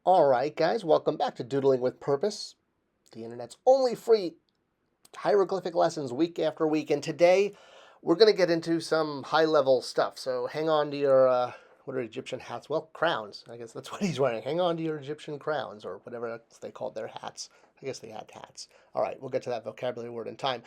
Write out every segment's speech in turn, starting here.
All right, guys, welcome back to Doodling with Purpose, the internet's only free hieroglyphic lessons week after week. And today we're going to get into some high level stuff. So hang on to your, what are Egyptian hats? Well, crowns. I guess that's what he's wearing. Hang on to your Egyptian crowns or whatever else they called their hats. I guess they had hats. All right, we'll get to that vocabulary word in time.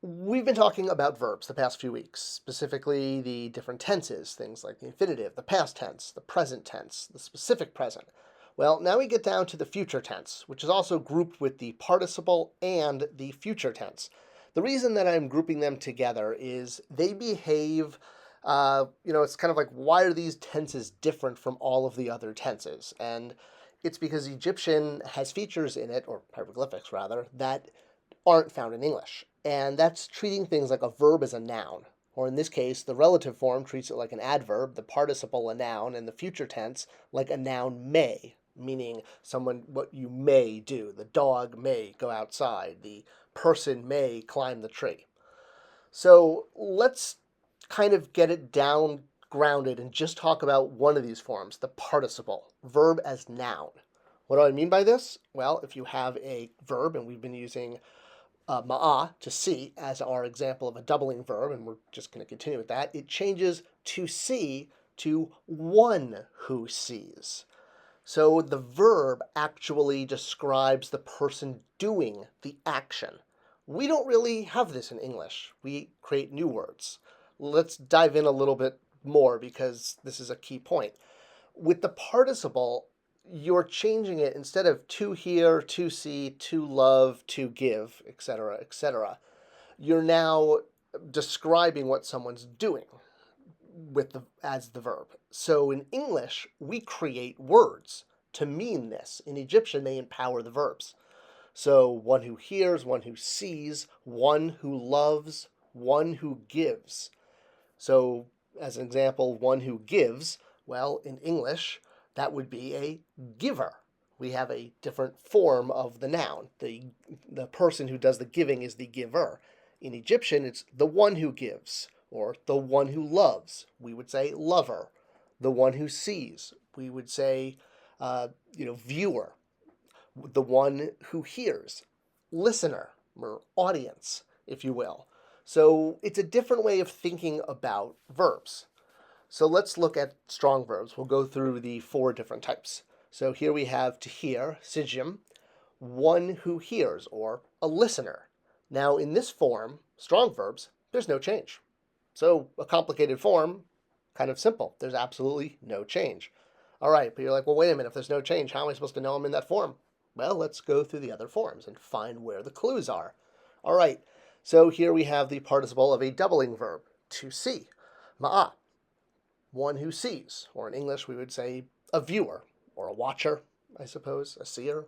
We've been talking about verbs the past few weeks, specifically the different tenses, things like the infinitive, the past tense, the present tense, the specific present. Well, now we get down to the future tense, which is also grouped with the participle and the future tense. The reason that I'm grouping them together is they behave, it's kind of like, why are these tenses different from all of the other tenses? And it's because Egyptian has features in it, or hieroglyphics rather, that aren't found in English. And that's treating things like a verb as a noun. Or in this case, the relative form treats it like an adverb, the participle a noun, and the future tense like a noun may, meaning someone what you may do. The dog may go outside. The person may climb the tree. So let's kind of get it down grounded and just talk about one of these forms, the participle, verb as noun. What do I mean by this? Well, if you have a verb, and we've been using ma'a, to see, as our example of a doubling verb, and we're just going to continue with that, it changes to see to one who sees. So the verb actually describes the person doing the action. We don't really have this in English. We create new words. Let's dive in a little bit more because this is a key point. With the participle, you're changing it instead of to hear, to see, to love, to give, etc., etc. You're now describing what someone's doing as the verb. So in English, we create words to mean this. In Egyptian, they empower the verbs. So one who hears, one who sees, one who loves, one who gives. So as an example, one who gives, well, in English, that would be a giver. We have a different form of the noun. The person who does the giving is the giver. In Egyptian, it's the one who gives, or the one who loves. We would say lover. The one who sees. We would say, viewer. The one who hears. Listener, or audience, if you will. So it's a different way of thinking about verbs. So let's look at strong verbs. We'll go through the 4 different types. So here we have to hear, sijim, one who hears, or a listener. Now in this form, strong verbs, there's no change. So a complicated form, kind of simple. There's absolutely no change. All right, but you're like, well, wait a minute, if there's no change, how am I supposed to know I'm in that form? Well, let's go through the other forms and find where the clues are. All right, so here we have the participle of a doubling verb, to see, ma'a, one who sees, or in English we would say a viewer, or a watcher, I suppose, a seer.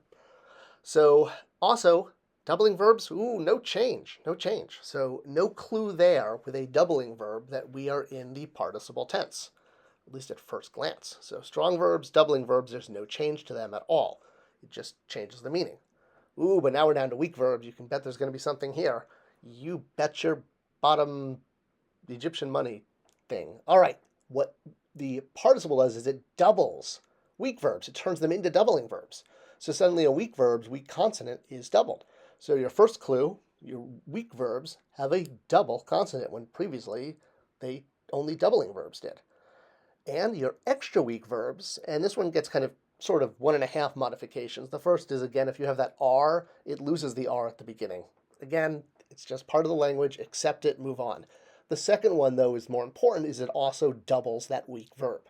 So also, doubling verbs, no change, no change. So no clue there with a doubling verb that we are in the participle tense, at least at first glance. So strong verbs, doubling verbs, there's no change to them at all. It just changes the meaning. But now we're down to weak verbs. You can bet there's going to be something here. You bet your bottom Egyptian money thing. All right, what the participle does is it doubles weak verbs. It turns them into doubling verbs. So suddenly a weak verb's weak consonant is doubled. So your first clue, your weak verbs have a double consonant when previously they only doubling verbs did. And your extra weak verbs, and this one gets kind of sort of 1.5 modifications. The first is, again, if you have that R, it loses the R at the beginning. Again, it's just part of the language. Accept it, move on. The second one, though, is more important, is it also doubles that weak verb.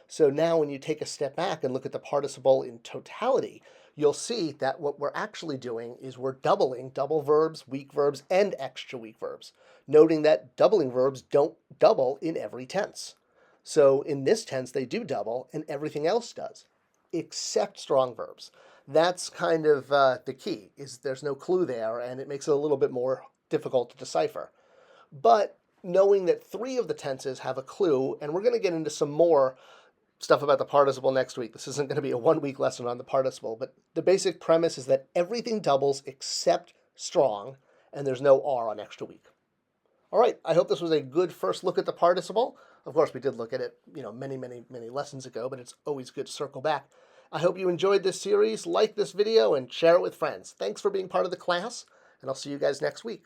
So now when you take a step back and look at the participle in totality, you'll see that what we're actually doing is we're doubling double verbs, weak verbs, and extra weak verbs, noting that doubling verbs don't double in every tense. So in this tense, they do double, and everything else does, except strong verbs. That's kind of the key, is there's no clue there, and it makes it a little bit more difficult to decipher. But knowing that 3 of the tenses have a clue, and we're going to get into some more stuff about the participle next week. This isn't going to be a 1-week lesson on the participle, but the basic premise is that everything doubles except strong, and there's no R on extra weak. All right, I hope this was a good first look at the participle. Of course, we did look at it, many lessons ago, but it's always good to circle back. I hope you enjoyed this series, like this video, and share it with friends. Thanks for being part of the class, and I'll see you guys next week.